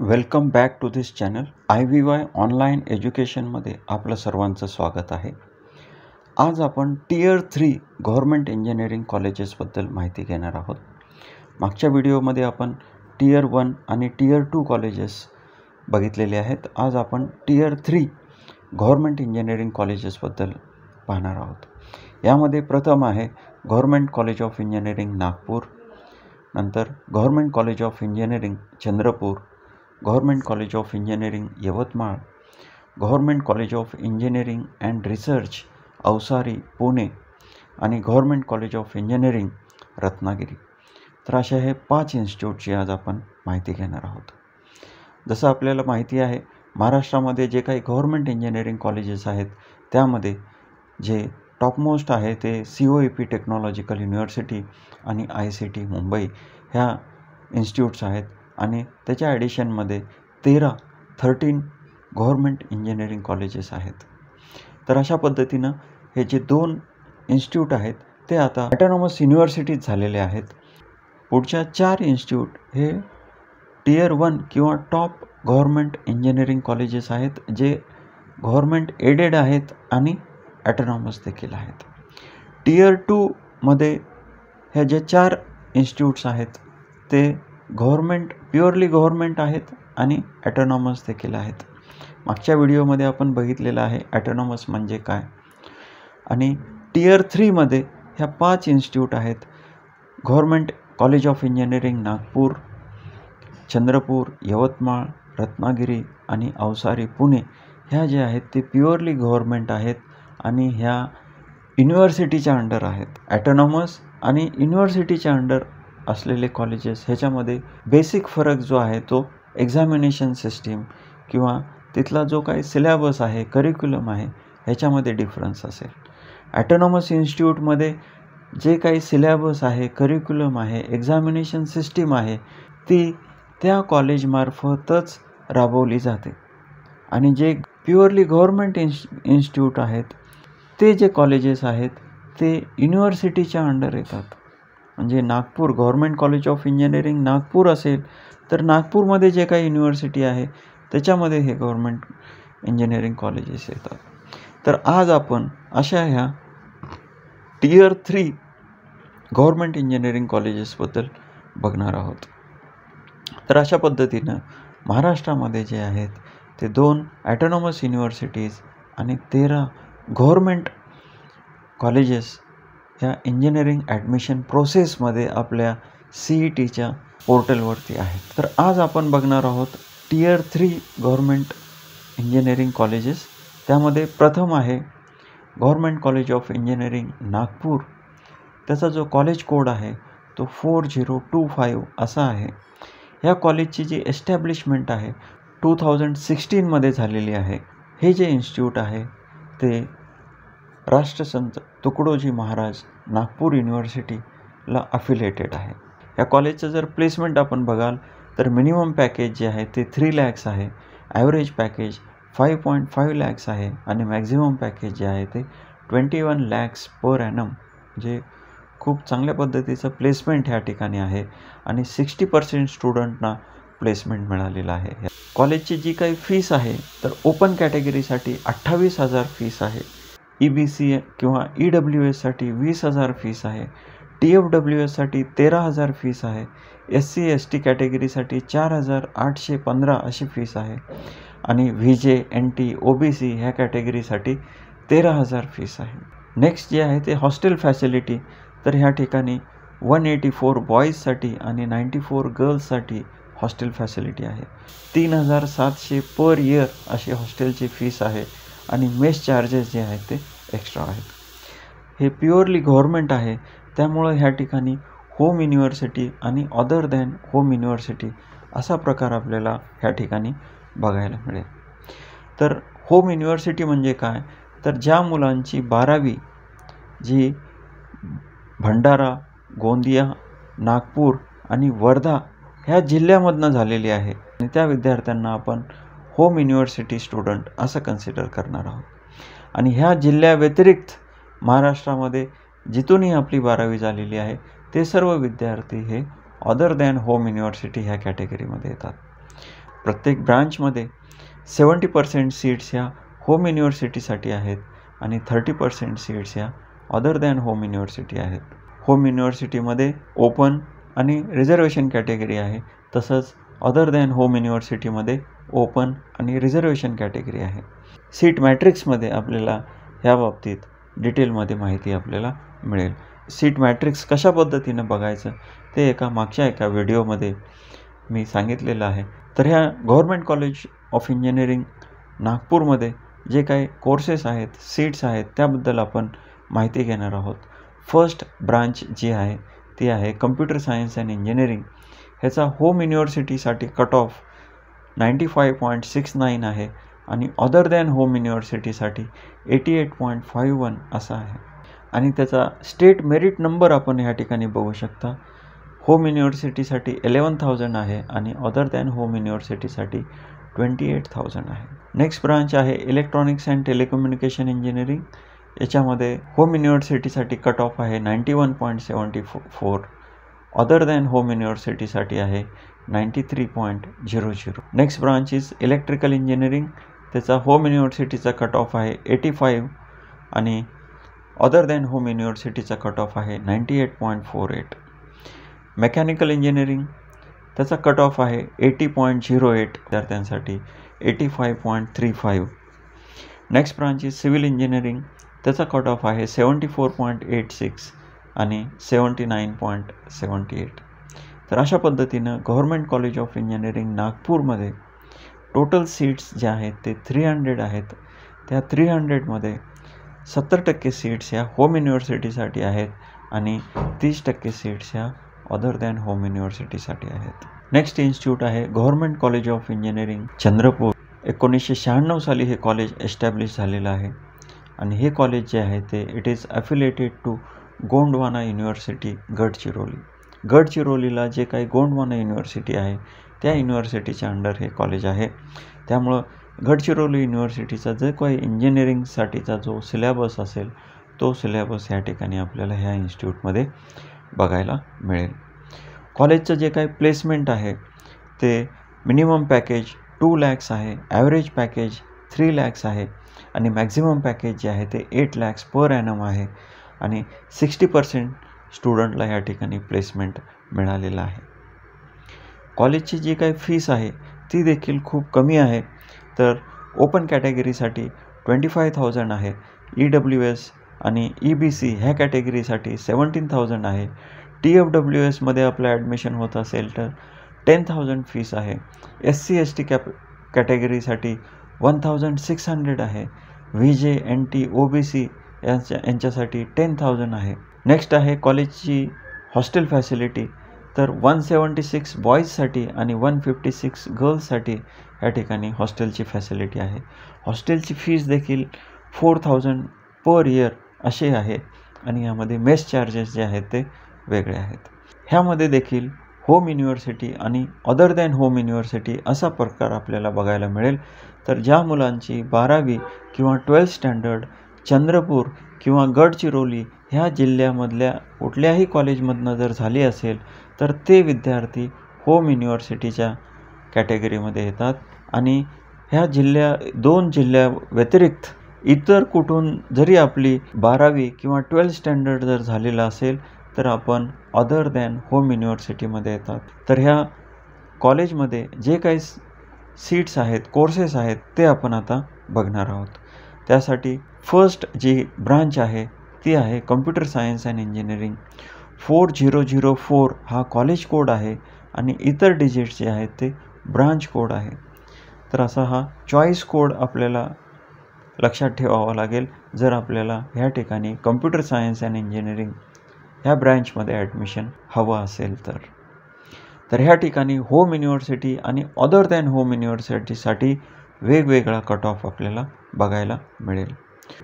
Welcome back to this channel. IVY online एज्युकेशनमध्ये आपलं सर्वांचं स्वागत आहे. आज आपण टियर 3 गव्हर्मेंट इंजिनिअरिंग कॉलेजेसबद्दल माहिती घेणार आहोत. मागच्या व्हिडिओमध्ये आपण टियर 1 आणि टियर 2 कॉलेजेस बघितलेले आहेत. आज आपण टियर 3 गव्हर्मेंट इंजिनिअरिंग कॉलेजेसबद्दल पाहणार आहोत. यामध्ये प्रथम आहे government college of engineering Nagpur, नंतर government college of engineering Chandrapur, government college of engineering Yavatmal, government college of engineering and research Avasari Pune आणि government college of engineering Ratnagiri. तर अशा हे 5 इन्स्टिट्यूटची आज आपण माहिती घेणार आहोत. जसं आपल्याला माहिती आहे, महाराष्ट्रामध्ये जे काही गव्हर्मेंट इंजिनिअरिंग कॉलेजेस आहेत त्यामध्ये जे टॉपमोस्ट आहे ते COEP टेक्नॉलॉजिकल युनिव्हर्सिटी आणि ICT मुंबई ह्या इन्स्टिट्यूट्स आहेत आणि त्याच्या ॲडिशनमध्ये 13 गव्हर्मेंट इंजिनिअरिंग कॉलेजेस आहेत. तर अशा पद्धतीनं हे जे 2 इन्स्टिट्यूट आहेत ते आता ॲटॉनॉमस युनिव्हर्सिटीज झालेले आहेत. पुढच्या 4 इन्स्टिट्यूट हे टियर 1 किंवा टॉप गव्हर्मेंट इंजिनिअरिंग कॉलेजेस आहेत, जे गव्हर्मेंट एडेड आहेत आणि ॲटॉनॉमस देखील आहेत. टियर 2मध्ये ह्या जे 4 इन्स्टिट्यूट्स आहेत ते प्युअरली गव्हर्मेंट आहेत आणि ॲटॉनॉमस देखील आहेत. मागच्या व्हिडिओमध्ये आपण बघितलेलं आहे ॲटॉनॉमस म्हणजे काय. आणि टियर 3मध्ये ह्या 5 इन्स्टिट्यूट आहेत. Government college of engineering Nagpur, Chandrapur, Yavatmal, Ratnagiri आणि अवसारी पुणे ह्या जे आहेत ते प्युअरली गव्हर्मेंट आहेत आणि ह्या युनिव्हर्सिटीच्या अंडर आहेत. ॲटॉनॉमस आणि युनिव्हर्सिटीच्या अंडर असलेले कॉलेजेस ह्याच्यामध्ये बेसिक फरक जो आहे तो एक्झामिनेशन सिस्टीम किंवा तिथला जो काही सिलेबस आहे, करिक्युलम आहे ह्याच्यामध्ये डिफरन्स असेल. ॲटॉनॉमस इन्स्टिट्यूटमध्ये जे काही सिलेबस आहे, करिक्युलम आहे, एक्झामिनेशन सिस्टीम आहे ती त्या कॉलेजमार्फतच राबवली जाते. आणि जे प्युअरली गव्हर्मेंट इन्स्टिट्यूट आहेत ते जे कॉलेजेस आहेत ते युनिव्हर्सिटीच्या अंडर येतात. म्हणजे Nagpur government college of engineering Nagpur असेल तर नागपूरमध्ये जे काही युनिव्हर्सिटी आहे त्याच्यामध्ये हे गव्हर्मेंट इंजिनिअरिंग कॉलेजेस येतात. तर आज आपण अशा ह्या टियर 3 गव्हर्मेंट इंजिनिअरिंग कॉलेजेसबद्दल बघणार आहोत. तर अशा पद्धतीनं महाराष्ट्रामध्ये जे आहेत ते 2 ॲटॉनॉमस युनिव्हर्सिटीज आणि 13 गव्हर्मेंट कॉलेजेस ह्या इंजिनिअरिंग ॲडमिशन प्रोसेसमध्ये आपल्या CETच्या पोर्टलवरती आहेत. तर आज आपण बघणार आहोत टियर 3 गव्हर्मेंट इंजिनिअरिंग कॉलेजेस. त्यामध्ये प्रथम आहे government college of engineering Nagpur. त्याचा जो कॉलेज कोड आहे तो 4025 असा आहे. ह्या कॉलेजची जी एस्टॅब्लिशमेंट आहे 2016मध्ये झालेली आहे. हे जे इन्स्टिट्यूट आहे ते राष्ट्रसंत तुकडोजी महाराज नागपूर युनिव्हर्सिटीला अफिलिएटेड आहे. या कॉलेजचं जर प्लेसमेंट आपण बघाल तर मिनिमम पॅकेज जे आहे ते 3 lakhs आहे, ॲव्हरेज पॅकेज 5.5 lakhs आहे आणि मॅक्झिमम पॅकेज जे आहे ते 21 lakhs पर ॲनम. म्हणजे खूप चांगल्या पद्धतीचं प्लेसमेंट ह्या ठिकाणी आहे आणि 60% स्टुडंटना प्लेसमेंट मिळालेलं आहे. कॉलेजची जी काही फीस आहे तर ओपन कॅटेगरीसाठी 28,000 फीस आहे, EBC किंवा EWSसाठी 20,000 फीस आहे, TFWSसाठी 13,000 फीस आहे, SC ST कॅटेगरीसाठी 4,815 अशी फीस आहे आणि VJ NT OBC ह्या कॅटेगरीसाठी 13,000 फीस आहे. नेक्स्ट जे आहे ते हॉस्टेल फॅसिलिटी. तर ह्या ठिकाणी 184 बॉईजसाठी आणि 94 गर्ल्ससाठी हॉस्टेल फॅसिलिटी आहे. 3,700 पर इयर अशी हॉस्टेलची फीस आहे आणि मेस चार्जेस जे आहेत ते एक्स्ट्रा आहेत. हे प्युअरली गव्हर्मेंट आहे त्यामुळं ह्या ठिकाणी होम युनिव्हर्सिटी आणि अदर दॅन होम युनिव्हर्सिटी असा प्रकार आपल्याला ह्या ठिकाणी बघायला मिळेल. तर होम युनिव्हर्सिटी म्हणजे काय, तर ज्या मुलांची 12वी जी भंडारा, गोंदिया, नागपूर आणि वर्धा ह्या जिल्ह्यामधनं झालेली आहे आणि त्या विद्यार्थ्यांना आपण होम युनिव्हर्सिटी स्टुडंट असं कन्सिडर करणार आहोत. आणि ह्या जिल्ह्याव्यतिरिक्त महाराष्ट्रामध्ये जिथूनही आपली 12वी झालेली आहे ते सर्व विद्यार्थी हे अदर दॅन होम युनिव्हर्सिटी ह्या कॅटेगरीमध्ये येतात. प्रत्येक ब्रांचमध्ये 70% सीट्स ह्या होम युनिव्हर्सिटीसाठी आहेत आणि 30% सीट्स ह्या अदर दॅन होम युनिव्हर्सिटी आहेत. होम युनिव्हर्सिटीमध्ये ओपन आणि रिझर्वेशन कॅटेगरी आहे, तसंच अदर दॅन होम युनिव्हर्सिटीमध्ये ओपन आणि रिझर्वेशन कॅटेगरी आहे. सीट मॅट्रिक्समध्ये आपल्याला ह्या बाबतीत डिटेलमध्ये माहिती आपल्याला मिळेल. सीट मॅट्रिक्स कशा पद्धतीनं बघायचं ते मागच्या एका व्हिडिओमध्ये मी सांगितलेलं आहे. तर ह्या गव्हर्मेंट कॉलेज ऑफ इंजिनिअरिंग नागपूरमध्ये जे काही कोर्सेस आहेत, सीट्स आहेत, त्याबद्दल आपण माहिती घेणार आहोत. फर्स्ट ब्रांच जी आहे ती आहे कम्प्युटर सायन्स अँड इंजिनिअरिंग. ह्याचा होम युनिव्हर्सिटीसाठी कट ऑफ 95.69 आहे आणि अदर दॅन होम युनिव्हर्सिटीसाठी 88.51 असा आहे. आणि त्याचा स्टेट मेरिट नंबर आपण ह्या ठिकाणी बघू शकता. होम युनिव्हर्सिटीसाठी 11,000 आहे आणि अदर दॅन होम युनिव्हर्सिटीसाठी 28,000 आहे. नेक्स्ट ब्रांच आहे इलेक्ट्रॉनिक्स अँड टेलिकम्युनिकेशन इंजिनिअरिंग. याच्यामध्ये होम युनिव्हर्सिटीसाठी कट ऑफ आहे 91.74, अदर दॅन होम युनिव्हर्सिटीसाठी आहे 93.00. Next branch is electrical engineering. त्याचा होम युनिव्हर्सिटीचा कट ऑफ आहे 85 आणि अदर दॅन होम युनिव्हर्सिटीचा कट ऑफ आहे 98.48. मेकॅनिकल इंजिनिअरिंग त्याचा कट ऑफ आहे 80.08 विद्यार्थ्यांसाठी 85.35. Next branch is civil engineering. त्याचा कट ऑफ आहे 74.86 आणि 79.78. तर अशा पद्धतीनं गव्हर्मेंट कॉलेज ऑफ इंजिनिअरिंग नागपूरमध्ये टोटल सीट्स ज्या आहेत ते 300 आहेत. त्या 300मध्ये 70% सीट्स ह्या होम युनिव्हर्सिटीसाठी आहेत आणि 30% सीट्स ह्या अदर दॅन होम युनिव्हर्सिटीसाठी आहेत. नेक्स्ट इन्स्टिट्यूट आहे government college of engineering Chandrapur. 1996 साली हे कॉलेज एस्टॅब्लिश झालेलं आहे आणि हे कॉलेज जे आहे ते it is affiliated to Gondwana university Gadchiroli. गडचिरोलीला जे काही गोंडवाना युनिव्हर्सिटी आहे त्या युनिव्हर्सिटीच्या अंडर हे कॉलेज आहे. त्यामुळं गडचिरोली युनिव्हर्सिटीचा जो काही इंजिनिअरिंगसाठीचा जो सिलेबस असेल तो सिलेबस ह्या ठिकाणी आपल्याला ह्या इन्स्टिट्यूटमध्ये बघायला मिळेल. कॉलेजचं जे काही प्लेसमेंट आहे ते मिनिमम पॅकेज 2 lakhs आहे, ॲव्हरेज पॅकेज 3 lakhs आहे आणि मॅक्झिमम पॅकेज जे आहे ते 8 lakhs पर ॲनम आहे आणि 60% स्टुडंटला या ठिकाणी प्लेसमेंट मिळालेलं आहे. कॉलेजची जी काही फीस आहे ती देखील खूप कमी आहे. तर ओपन कॅटेगरीसाठी 25,000 आहे, EWS आणि EBC ह्या कॅटेगरीसाठी 17,000 आहे. TFWSमध्ये आपलं ॲडमिशन होत असेल तर 10,000 फीस आहे. SC/ST कॅटेगरीसाठी 1,600 आहे. VJ NT OBC यांच्यासाठी 10,000 आहे. नेक्स्ट आहे कॉलेजची हॉस्टेल फॅसिलिटी. तर 176 बॉईजसाठी आणि 156 गर्ल्ससाठी या ठिकाणी हॉस्टेलची फॅसिलिटी आहे. हॉस्टेलची फीस देखील 4,000 पर इयर असे आहे आणि यामध्ये मेस चार्जेस जे आहेत ते वेगळे आहेत. ह्यामध्ये देखील होम युनिव्हर्सिटी आणि अदर दॅन होम युनिव्हर्सिटी असा प्रकार आपल्याला बघायला मिळेल. तर ज्या मुलांची 12वी किंवा 12th स्टँडर्ड चंद्रपूर किंवा गडचिरोली ह्या जिल्ह्यामधल्या कुठल्याही कॉलेजमधनं जर झाली असेल तर ते विद्यार्थी होम युनिव्हर्सिटीच्या कॅटेगरीमध्ये येतात आणि ह्या 2 जिल्ह्या व्यतिरिक्त इतर कुठून जरी आपली 12वी किंवा 12th स्टँडर्ड जर झालेलं असेल तर आपण अदर दॅन होम युनिव्हर्सिटीमध्ये येतात. तर ह्या कॉलेजमध्ये जे काही सीट्स आहेत, कोर्सेस आहेत ते आपण आता बघणार आहोत. त्यासाठी फर्स्ट जी ब्रांच आहे ती आहे कम्प्युटर सायन्स अँड इंजिनिअरिंग. 4004 हा कॉलेज कोड आहे आणि इतर डिजिट्स जे आहेत ते ब्रांच कोड आहे. तर असा हा चॉईस कोड आपल्याला लक्षात ठेवावा लागेल जर आपल्याला ह्या ठिकाणी कम्प्युटर सायन्स अँड इंजिनिअरिंग ह्या ब्रँचमध्ये ॲडमिशन हवं असेल तर. तर ह्या ठिकाणी होम युनिव्हर्सिटी आणि अदर दॅन होम युनिव्हर्सिटीसाठी वेगवेगळा कट ऑफ आपल्याला बघायला मिळेल.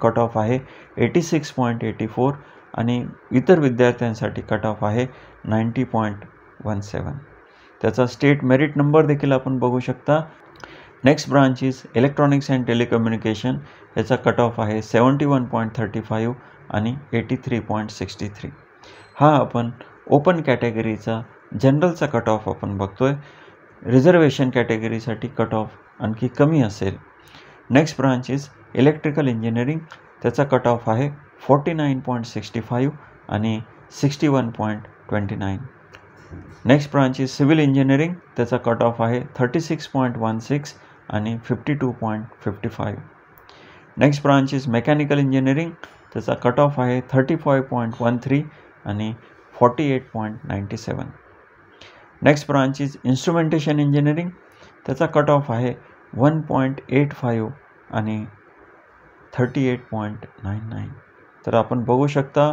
कट ऑफ आहे 86.84 आणि इतर विद्यार्थ्यांसाठी कट ऑफ आहे 90.17. त्याचा स्टेट मेरिट नंबर देखील आपण बघू शकता. Next branch is electronics and telecommunication. याचा कट ऑफ आहे 71.35 आणि 83.63. हा आपण ओपन कॅटेगरीचा जनरलचा कट ऑफ आपण बघतोय. रिझर्वेशन कॅटेगरीसाठी कट ऑफ आणखी कमी असेल. Next branch is electrical engineering, त्याचा कट ऑफ आहे 49.65 आणि 61.29. Next branch is civil engineering, त्याचा कट ऑफ आहे 36.16 आणि 52.55. Next branch is mechanical engineering, त्याचा कट ऑफ आहे 35.13 आणि 48.97. Next branch is instrumentation engineering, त्याचा कट ऑफ आहे 1.85 आणि 38.99. तर आपण बघू शकता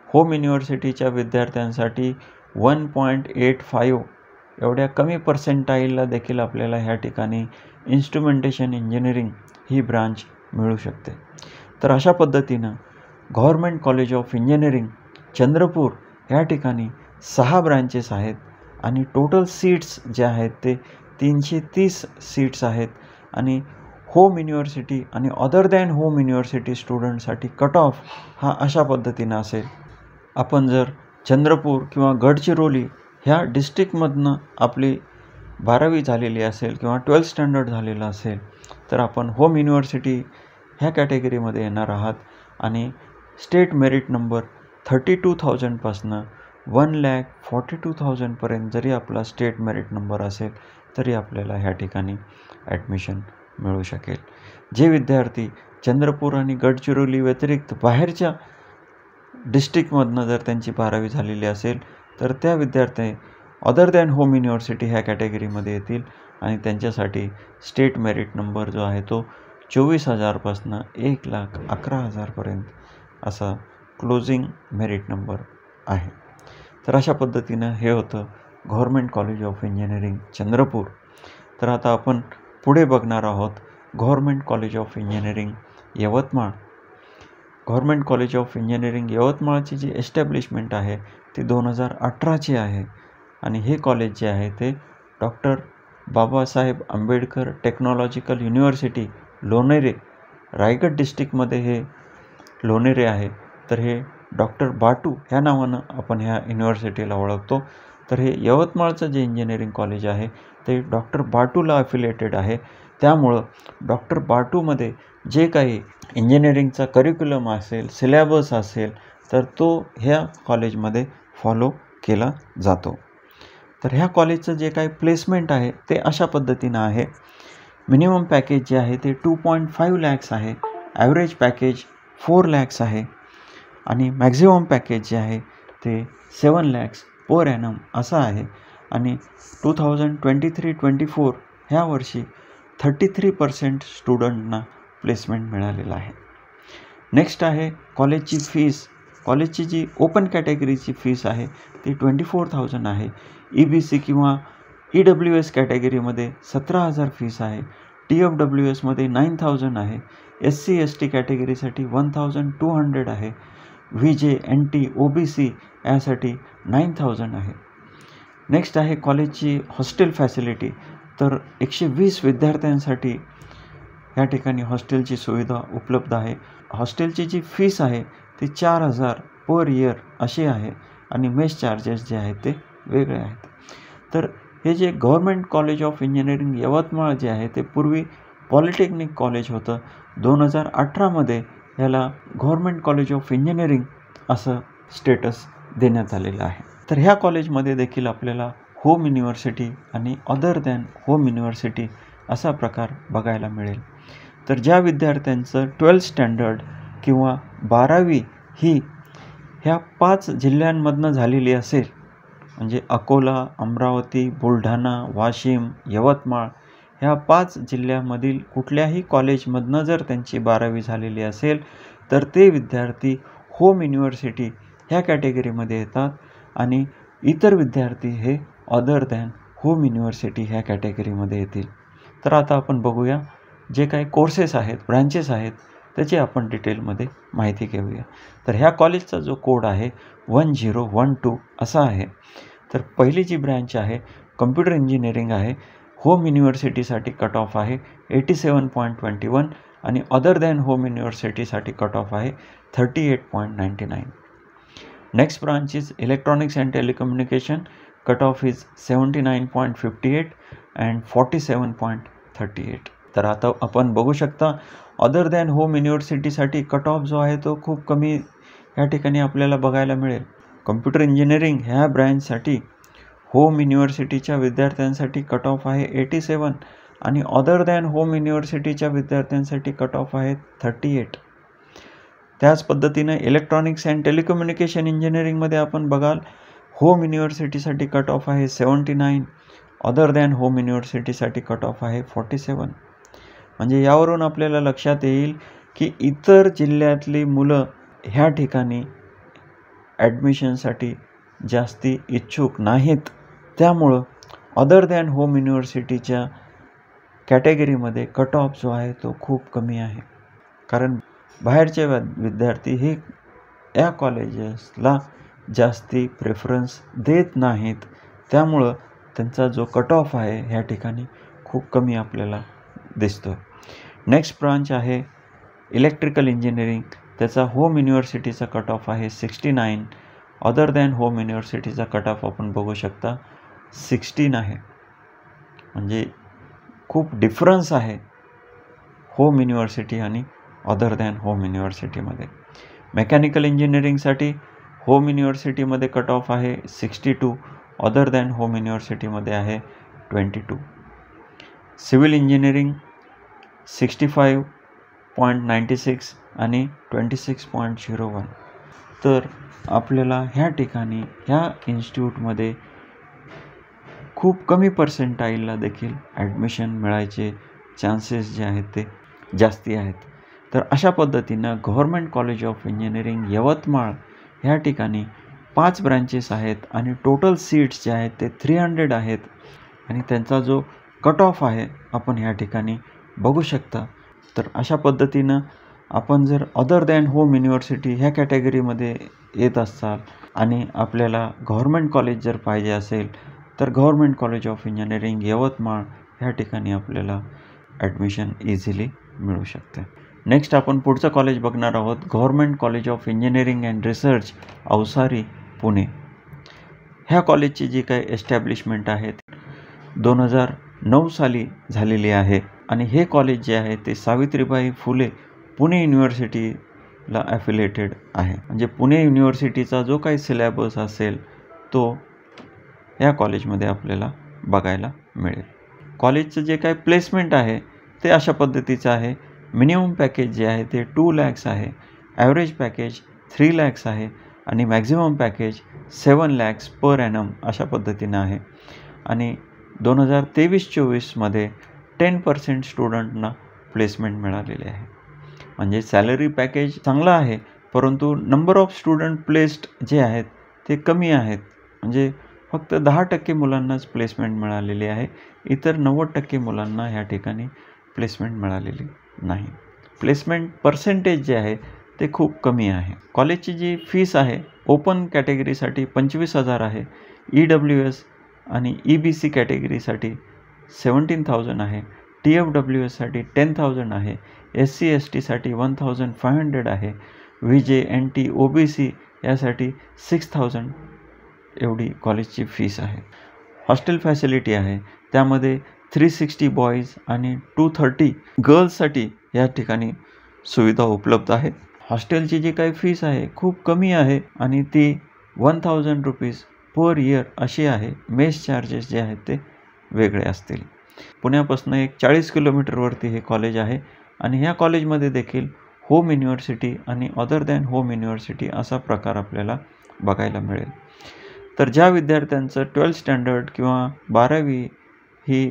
होम युनिव्हर्सिटीच्या विद्यार्थ्यांसाठी 1.85 एवढ्या कमी पर्सेंटाईलला देखील आपल्याला ह्या ठिकाणी इन्स्ट्रुमेंटेशन इंजिनिअरिंग ही ब्रांच मिळू शकते. तर अशा पद्धतीनं government college of engineering Chandrapur ह्या ठिकाणी 6 ब्रांचेस आहेत आणि टोटल सीट्स जे आहेत ते 330 सीट्स आहेत. आणि होम युनिव्हर्सिटी आणि अदर दॅन होम युनिव्हर्सिटी स्टुडंटसाठी कट ऑफ हा अशा पद्धतीनं असेल. आपण जर चंद्रपूर किंवा गडचिरोली ह्या डिस्ट्रिक्टमधनं आपली 12वी झालेली असेल किंवा 12th स्टँडर्ड झालेलं असेल तर आपण होम युनिव्हर्सिटी ह्या कॅटेगरीमध्ये येणार आहात आणि स्टेट मेरिट नंबर 32,000पासनं 1,42,000 पर्यंत जरी आपला स्टेट मेरिट नंबर असेल तरी आपल्याला ह्या ठिकाणी ॲडमिशन मिळू शकेल. जे विद्यार्थी चंद्रपूर आणि गडचिरोली व्यतिरिक्त बाहेरच्या डिस्ट्रिक्टमधनं जर त्यांची 12वी झालेली असेल तर त्या विद्यार्थी अदर दॅन होम युनिव्हर्सिटी ह्या कॅटेगरीमध्ये येतील आणि त्यांच्यासाठी स्टेट मेरिट नंबर जो आहे तो 24,000पासनं 1,11,000 पर्यंत असा क्लोजिंग मेरिट नंबर आहे. तर अशा पद्धतीनं हे होतं government college of engineering Chandrapur. तर आता आपण पुढे बघणार आहोत government college of engineering Yavatmal. Government college of engineering यवतमाळची जी एस्टॅब्लिशमेंट आहे ती 2018ची आहे आणि हे कॉलेज जे आहे ते doctor Babasaheb Ambedkar technological university Lonere, Raigad डिस्ट्रिक्टमध्ये हे लोणेरे आहे. तर हे डॉक्टर बाटू ह्या नावानं आपण ह्या युनिव्हर्सिटीला ओळखतो. तर हे यवतमाळचं जे इंजिनिअरिंग कॉलेज आहे ते डॉक्टर बाटूला अफिलिएटेड आहे. त्यामुळं डॉक्टर बाटूमध्ये जे काही इंजिनिअरिंगचा करिक्युलम असेल, सिलेबस असेल तर तो ह्या कॉलेजमध्ये फॉलो केला जातो. तर ह्या कॉलेजचं जे काही प्लेसमेंट आहे ते अशा पद्धतीनं आहे. मिनिमम पॅकेज जे आहे ते 2.5 lakhs आहे, ॲव्हरेज पॅकेज 4 lakhs आहे आणि मॅक्झिमम पॅकेज जे आहे ते 7 lakhs पर ॲनम असं आहे. आणि 2023-24 ह्या वर्षी 33% स्टुडंटना प्लेसमेंट मिळालेलं आहे. नेक्स्ट आहे कॉलेजची फीस. कॉलेजची जी ओपन कॅटेगरीची फीस आहे ती 24,000 आहे. EBC किंवा EWS कॅटेगरीमध्ये 17,000 फीस आहे. TFWSमध्ये 9,000 आहे. SC ST कॅटेगरीसाठी 1,200 आहे. VJ NT OBC यासाठी 9,000 आहे. नेक्स्ट आहे कॉलेजची हॉस्टेल फॅसिलिटी. तर 120 विद्यार्थ्यांसाठी या ठिकाणी हॉस्टेलची सुविधा उपलब्ध आहे. हॉस्टेलची जी फीस आहे ती 4,000 पर इयर अशी आहे आणि मेस चार्जेस जे आहेत ते वेगळे आहेत. तर हे जे government college of engineering Yavatmal जे आहे ते पूर्वी पॉलिटेक्निक कॉलेज होतं. 2018मध्ये याला गव्हर्मेंट कॉलेज ऑफ इंजिनिअरिंग असं स्टेटस देण्यात आलेलं आहे. तर ह्या कॉलेजमध्ये देखील आपल्याला होम युनिव्हर्सिटी आणि अदर दॅन होम युनिव्हर्सिटी असा प्रकार बघायला मिळेल. तर ज्या विद्यार्थ्यांचं 12th स्टँडर्ड किंवा 12वी ही ह्या 5 जिल्ह्यांमधनं झालेली असेल म्हणजे अकोला, अमरावती, बुलढाणा, वाशिम, यवतमाळ ह्या 5 जिल्ह्यामधील कुठल्याही कॉलेजमधनं जर त्यांची 12वी झालेली असेल तर ते विद्यार्थी होम युनिव्हर्सिटी ह्या कॅटेगरीमध्ये येतात आणि इतर विद्यार्थी हे अदर दॅन होम युनिव्हर्सिटी ह्या कॅटेगरीमध्ये येतील. तर आता आपण बघूया जे काही कोर्सेस आहेत, ब्रँचेस आहेत त्याची आपण डिटेलमध्ये माहिती घेऊया. तर ह्या कॉलेजचा जो कोड आहे 1012 असा आहे. तर पहिली जी ब्रँच आहे कम्प्युटर इंजिनिअरिंग आहे. होम युनिव्हर्सिटीसाठी कट ऑफ आहे 87.21 आणि अदर दॅन होम युनिव्हर्सिटीसाठी कट ऑफ आहे 38.99. Next branch is electronics and telecommunication. Cut off is 79.58 and 47.38. तर आता आपण बघू शकता अदर दॅन होम युनिव्हर्सिटीसाठी कट ऑफ जो आहे तो खूप कमी या ठिकाणी आपल्याला बघायला मिळेल. कम्प्युटर इंजिनिअरिंग ह्या ब्रँचसाठी होम युनिव्हर्सिटीच्या विद्यार्थ्यांसाठी कट ऑफ आहे 87 आणि अदर दॅन होम युनिव्हर्सिटीच्या विद्यार्थ्यांसाठी कट ऑफ आहे 38. त्याच पद्धतीनं इलेक्ट्रॉनिक्स अँड टेलिकम्युनिकेशन इंजिनिअरिंगमध्ये आपण बघाल होम युनिव्हर्सिटीसाठी कट ऑफ आहे 79, अदर दॅन होम युनिव्हर्सिटीसाठी कट ऑफ आहे 47. म्हणजे यावरून आपल्याला लक्षात येईल की इतर जिल्ह्यातली मुलं ह्या ठिकाणी ॲडमिशनसाठी जास्ती इच्छुक नाहीत. त्यामुळं अदर दॅन होम युनिव्हर्सिटीच्या कॅटेगरीमध्ये कट ऑफ जो आहे तो खूप कमी आहे. कारण बाहेरचे विद्यार्थी हे या कॉलेजेसला जास्ती प्रेफरन्स देत नाहीत. त्यामुळं त्यांचा जो कट ऑफ आहे ह्या ठिकाणी खूप कमी आपल्याला दिसतो. नेक्स्ट ब्रांच आहे इलेक्ट्रिकल इंजिनिअरिंग. त्याचा होम युनिव्हर्सिटीचा कट ऑफ आहे 69, अदर दॅन होम युनिव्हर्सिटीचा कट ऑफ आपण बघू शकता 16 आहे. म्हणजे खूप डिफरन्स आहे होम युनिव्हर्सिटी आणि अदर दॅन होम युनिव्हर्सिटीमध्ये. मेकॅनिकल इंजिनिअरिंगसाठी होम युनिव्हर्सिटीमध्ये कट ऑफ आहे 62, अदर दॅन होम युनिव्हर्सिटीमध्ये आहे 22. सिव्हिल इंजिनिअरिंग 65.96 आणि 26.01. तर आपल्याला ह्या ठिकाणी ह्या इन्स्टिट्यूटमध्ये खूप कमी पर्सेंटाईलला देखील ॲडमिशन मिळायचे चान्सेस जे आहेत ते जास्ती आहेत. तर अशा पद्धतीनं government college of engineering Yavatmal ह्या ठिकाणी 5 ब्रँचेस आहेत आणि टोटल सीट्स जे आहेत ते 300 आहेत आणि त्यांचा जो कट ऑफ आहे आपण ह्या ठिकाणी बघू शकता. तर अशा पद्धतीनं आपण जर अदर दॅन होम युनिव्हर्सिटी ह्या कॅटेगरीमध्ये येत असाल आणि आपल्याला गव्हर्मेंट कॉलेज जर पाहिजे असेल तर government college of engineering Yavatmal ह्या ठिकाणी आपल्याला ॲडमिशन इझिली मिळू शकते. नेक्स्ट आपण पुढचं कॉलेज बघणार आहोत government college of engineering and research Avasari Pune. ह्या कॉलेजची जी काही एस्टॅब्लिशमेंट आहे 2009 साली झालेली आहे आणि हे कॉलेज जे आहे ते सावित्रीबाई फुले पुणे युनिव्हर्सिटीला ॲफिलेटेड आहे. म्हणजे पुणे युनिव्हर्सिटीचा जो काही सिलेबस असेल तो या कॉलेजमध्ये आपल्याला बघायला मिळेल. कॉलेजचं जे काही प्लेसमेंट आहे ते अशा पद्धतीचं आहे. मिनिमम पॅकेज जे आहे ते 2 lakhs आहे, ॲव्हरेज पॅकेज 3 lakhs आहे आणि maximum package 7 lakhs per annum अशा पद्धतीनं आहे. आणि 2023-24मध्ये 10% स्टुडंटना प्लेसमेंट मिळालेले आहे. म्हणजे सॅलरी पॅकेज चांगलं आहे परंतु नंबर ऑफ स्टुडंट प्लेस्ड जे आहेत ते कमी आहेत. म्हणजे फक्त 10% मुलांनाच प्लेसमेंट मिळालेली आहे. इतर 90% मुलांना ह्या ठिकाणी प्लेसमेंट मिळालेली नाही. प्लेसमेंट पर्सेंटेज जे आहे ते खूप कमी आहे. कॉलेजची जी फीस आहे ओपन कॅटेगरीसाठी 25,000 आहे, EWS आणि EBC कॅटेगरीसाठी 17,000 आहे, TFWSसाठी 10,000 आहे, SC STसाठी 1,500 आहे, VJ NT OBC यासाठी 6,000 एवढी कॉलेजची फीस आहे. हॉस्टेल फॅसिलिटी आहे त्यामध्ये 360 बॉईज आणि 230 गर्ल्ससाठी या ठिकाणी सुविधा उपलब्ध आहे. हॉस्टेलची जी काही फीस आहे खूप कमी आहे आणि ती 1,000 रुपीज पर इयर अशी आहे. मेस चार्जेस जे आहेत ते वेगळे असतील. पुण्यापासून एक 40 किलोमीटरवरती हे कॉलेज आहे आणि ह्या कॉलेजमध्ये देखील होम युनिव्हर्सिटी आणि अदर दॅन होम युनिव्हर्सिटी असा प्रकार आपल्याला बघायला मिळेल. तर ज्या विद्यार्थ्यांचं 12th स्टँडर्ड किंवा 12वी ही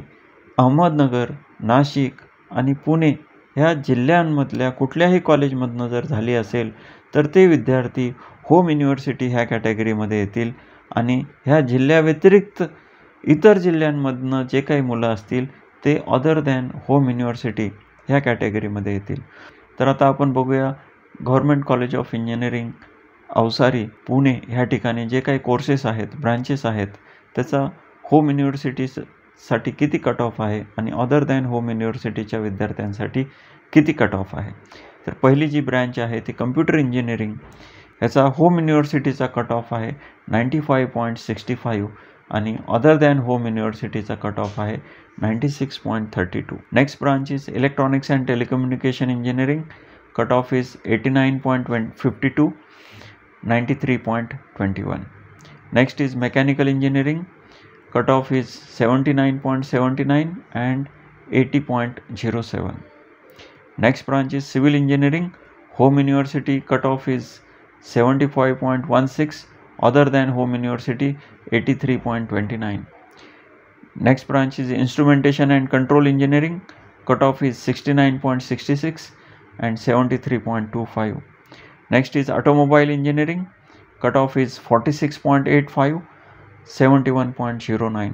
अहमदनगर, नाशिक आणि पुणे ह्या जिल्ह्यांमधल्या कुठल्याही कॉलेजमधनं जर झाली असेल तर ते विद्यार्थी होम युनिव्हर्सिटी ह्या कॅटेगरीमध्ये येतील आणि ह्या जिल्ह्याव्यतिरिक्त इतर जिल्ह्यांमधनं जे काही मुलं असतील ते अदर दॅन होम युनिव्हर्सिटी ह्या कॅटेगरीमध्ये येतील. तर आता आपण बघूया government college of engineering Avasari Pune ह्या ठिकाणी जे काही कोर्सेस आहेत, ब्रांचेस आहेत त्याचा होम युनिव्हर्सिटीसाठी किती कट ऑफ आहे आणि अदर दॅन होम युनिव्हर्सिटीच्या विद्यार्थ्यांसाठी किती कट ऑफ आहे. तर पहिली जी ब्रँच आहे ती कम्प्युटर इंजिनिअरिंग, ह्याचा होम युनिव्हर्सिटीचा कट ऑफ आहे 95.65, आणि अदर दॅन होम युनिव्हर्सिटीचा कट ऑफ आहे 96.32. Next branch is electronics and telecommunication engineering, cut off is 89.52, 93.21. Next is mechanical engineering, cut off is 79.79 and 80.07. Next branch is civil engineering, home university cut off is 75.16, other than home university 83.29. Next branch is instrumentation and control engineering, cut off is 69.66 and 73.25. Next is automobile engineering, cut off is 46.85, 71.09.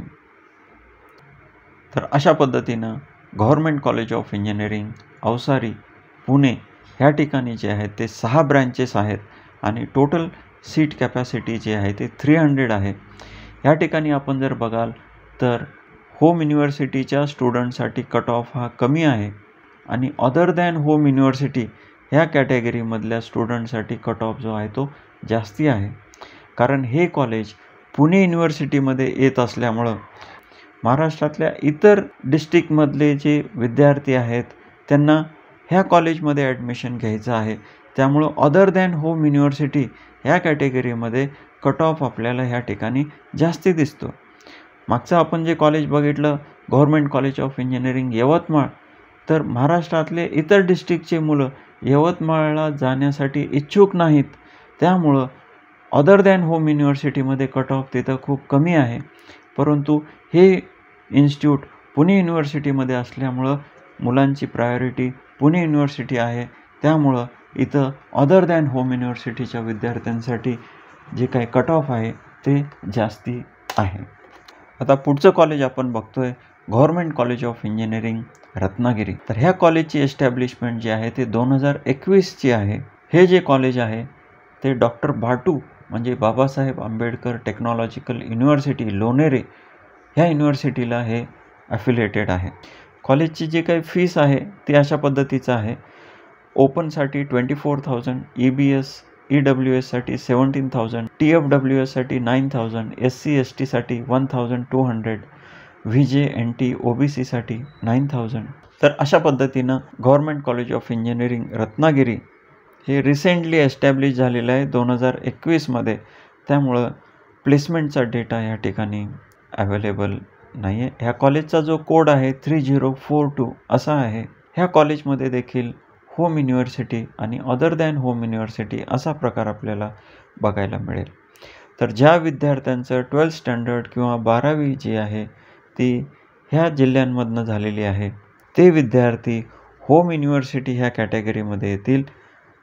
तर अशा पद्धतीनं government college of engineering Avasari Pune ह्या ठिकाणी जे आहेत ते 6 branches आहेत आणि टोटल सीट कॅपॅसिटी जी आहे ते 300 आहे. ह्या ठिकाणी आपण जर बघाल तर होम युनिव्हर्सिटीच्या स्टुडंटसाठी कट ऑफ हा कमी आहे आणि अदर दॅन होम युनिव्हर्सिटी ह्या कॅटेगरीमधल्या स्टुडंटसाठी कट ऑफ जो आहे तो जास्ती आहे. कारण हे कॉलेज पुणे युनिव्हर्सिटीमध्ये येत असल्यामुळं महाराष्ट्रातल्या इतर डिस्ट्रिक्टमधले जे विद्यार्थी आहेत त्यांना ह्या कॉलेजमध्ये ॲडमिशन घ्यायचं आहे. त्यामुळं अदर दॅन होम युनिव्हर्सिटी ह्या कॅटेगरीमध्ये कट ऑफ आपल्याला ह्या ठिकाणी जास्ती दिसतो. मागचं आपण जे कॉलेज बघितलं government college of engineering Yavatmal, तर महाराष्ट्रातले इतर डिस्ट्रिक्टचे मुलं यवतमाळला जाण्यासाठी इच्छुक नाहीत. त्यामुळं अदर दॅन होम युनिव्हर्सिटीमध्ये कट ऑफ तिथं खूप कमी आहे. परंतु हे इन्स्टिट्यूट पुणे युनिव्हर्सिटीमध्ये असल्यामुळं मुलांची प्रायोरिटी पुणे युनिव्हर्सिटी आहे. त्यामुळं इथं अदर दॅन होम युनिव्हर्सिटीच्या विद्यार्थ्यांसाठी जे काही कट ऑफ आहे ते जास्ती आहे. आता पुढचं कॉलेज आपण बघतोय government college of engineering Ratnagiri. तर ह्या कॉलेजची एस्टॅब्लिशमेंट जी आहे ते 2021ची आहे. हे जे कॉलेज आहे ते डॉक्टर भाटू म्हणजे बाबासाहेब आंबेडकर टेक्नॉलॉजिकल युनिव्हर्सिटी लोणेरे ह्या युनिव्हर्सिटीला हे ॲफिलिएटेड आहे. कॉलेजची जी काही फीस आहे ती अशा पद्धतीचं आहे. ओपनसाठी 24,000, EBS EWS साठी 17,000, TFWS साठी 9,000, SC ST साठी 1,200, VJ NT OBC साठी 9,000. तर अशा पद्धतीनं government college of engineering Ratnagiri हे रिसेंटली एस्टॅब्लिश झालेलं आहे 2021मध्ये. त्यामुळं प्लेसमेंटचा डेटा या ठिकाणी अवेलेबल नाही आहे. ह्या कॉलेजचा जो कोड आहे 3042 असा आहे. ह्या कॉलेजमध्ये देखील होम युनिव्हर्सिटी आणि अदर दॅन होम युनिव्हर्सिटी असा प्रकार आपल्याला बघायला मिळेल. तर ज्या विद्यार्थ्यांचं 12th स्टँडर्ड किंवा 12वी जी आहे ती ह्या जिल्ह्यांमधनं झालेली आहे ते विद्यार्थी होम युनिव्हर्सिटी ह्या कॅटेगरीमध्ये येतील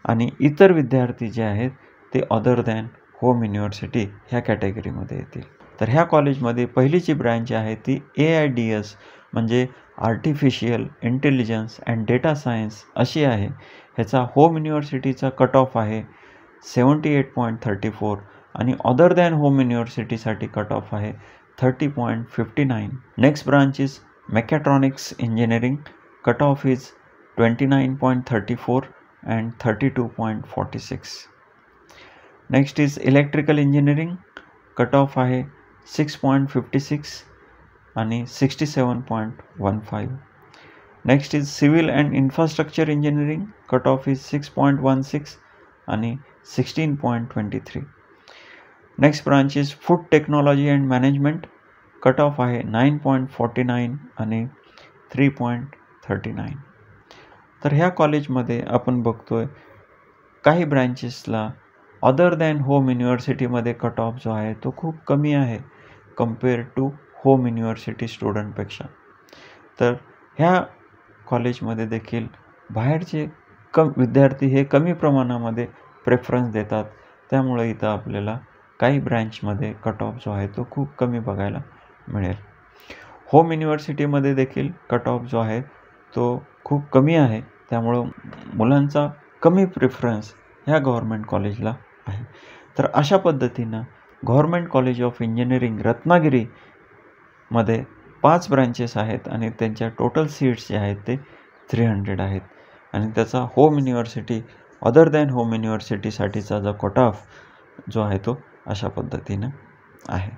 आणि इतर विद्यार्थी जे आहेत ते अदर दॅन होम युनिव्हर्सिटी ह्या कॅटेगरीमध्ये येतील. तर ह्या कॉलेजमध्ये पहिलीची ब्रँच आहे ती AIDS म्हणजे artificial intelligence and data science अशी आहे. ह्याचा होम युनिव्हर्सिटीचा कट ऑफ आहे 78.34 आणि अदर दॅन होम युनिव्हर्सिटीसाठी कट ऑफ आहे 30.59. Next branch is mechatronics engineering, cut off is 29.34 and 32.46. Next is electrical engineering, cut off आहे 6.56 आणि 67.15. Next is civil and infrastructure engineering, cut off is 6.16 आणि 16.23. Next branch is food technology and management, cut off आहे 9.49 आणि 3.39. तर ह्या कॉलेजमध्ये आपण बघतोय काही ब्रँचेसला अदर दॅन होम युनिव्हर्सिटीमध्ये कट ऑफ जो आहे तो खूप कमी आहे कम्पेअर टू होम युनिव्हर्सिटी स्टुडंटपेक्षा. तर ह्या कॉलेजमध्ये देखील बाहेरचे विद्यार्थी हे कमी प्रमाणामध्ये प्रेफरन्स देतात. त्यामुळे इथं आपल्याला काही ब्रँचमध्ये कट ऑफ जो आहे तो खूप कमी बघायला मिळेल. होम युनिव्हर्सिटीमध्ये देखील कट ऑफ जो आहे तो खूप कमी आहे. त्यामुळं मुलांचा कमी प्रेफरन्स ह्या गव्हर्मेंट कॉलेजला आहे. तर अशा पद्धतीनं गव्हर्मेंट कॉलेज ऑफ इंजिनिअरिंग रत्नागिरीमध्ये 5 ब्रँचेस आहेत आणि त्यांच्या टोटल सीट्स जे आहेत ते 300 आहेत आणि त्याचा home university other than home युनिव्हर्सिटीसाठीचा जो कट ऑफ जो आहे तो अशा पद्धतीनं आहे.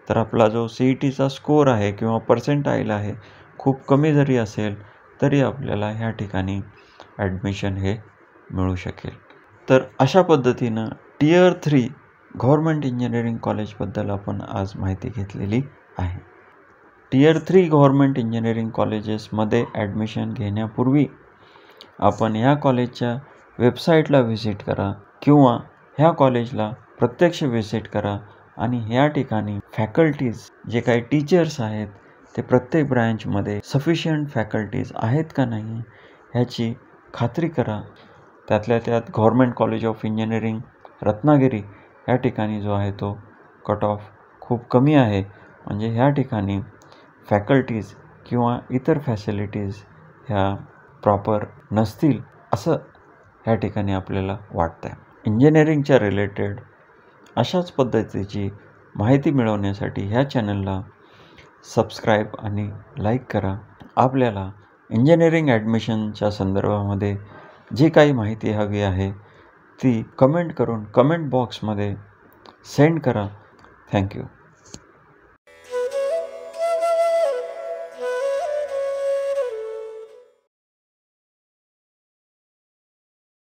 तर आपला जो CETचा स्कोर आहे किंवा पर्सेंटाईल आहे खूप कमी जरी असेल तरी आपल्याला ह्या ठिकाणी ॲडमिशन हे मिळू शकेल. तर अशा पद्धतीनं टियर 3 गव्हर्मेंट इंजिनिअरिंग कॉलेजबद्दल आपण आज माहिती घेतलेली आहे. टियर 3 गव्हर्मेंट इंजिनिअरिंग कॉलेजेसमध्ये ॲडमिशन घेण्यापूर्वी आपण ह्या कॉलेजच्या वेबसाईटला व्हिजिट करा किंवा ह्या कॉलेजला प्रत्यक्ष व्हिजिट करा आणि ह्या ठिकाणी फॅकल्टीज जे काही टीचर्स आहेत ते प्रत्येक ब्रँचमध्ये सफिशियंट फॅकल्टीज आहेत का नाही ह्याची खात्री करा. त्यातल्या त्यात government college of engineering Ratnagiri ह्या ठिकाणी जो आहे तो कट ऑफ खूप कमी आहे, म्हणजे ह्या ठिकाणी फॅकल्टीज किंवा इतर फॅसिलिटीज ह्या प्रॉपर नसतील असं ह्या ठिकाणी आपल्याला वाटतं आहे. इंजिनिअरिंगच्या रिलेटेड अशाच पद्धतीची माहिती मिळवण्यासाठी ह्या चॅनलला सबस्क्राईब आणि लाईक करा. आपल्याला इंजिनिअरिंग ॲडमिशनच्या संदर्भामध्ये जी काही माहिती हवी आहे ती कमेंट करून कमेंट बॉक्समध्ये सेंड करा. थँक्यू.